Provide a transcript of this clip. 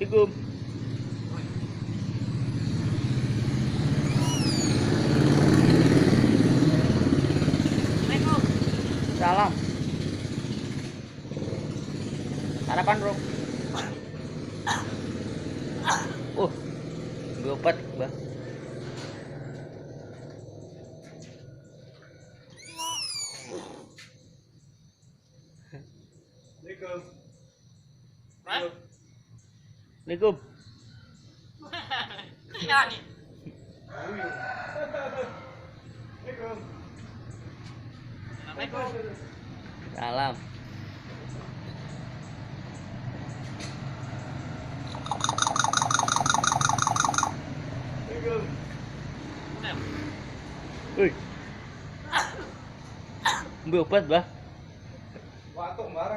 Assalamualaikum. Salam. Sarapan, Bro. Gopat, Bang. Assalamualaikum. Ya nih. Assalamualaikum. Salam. Wih. Gopat, Bah. Watuk bareng.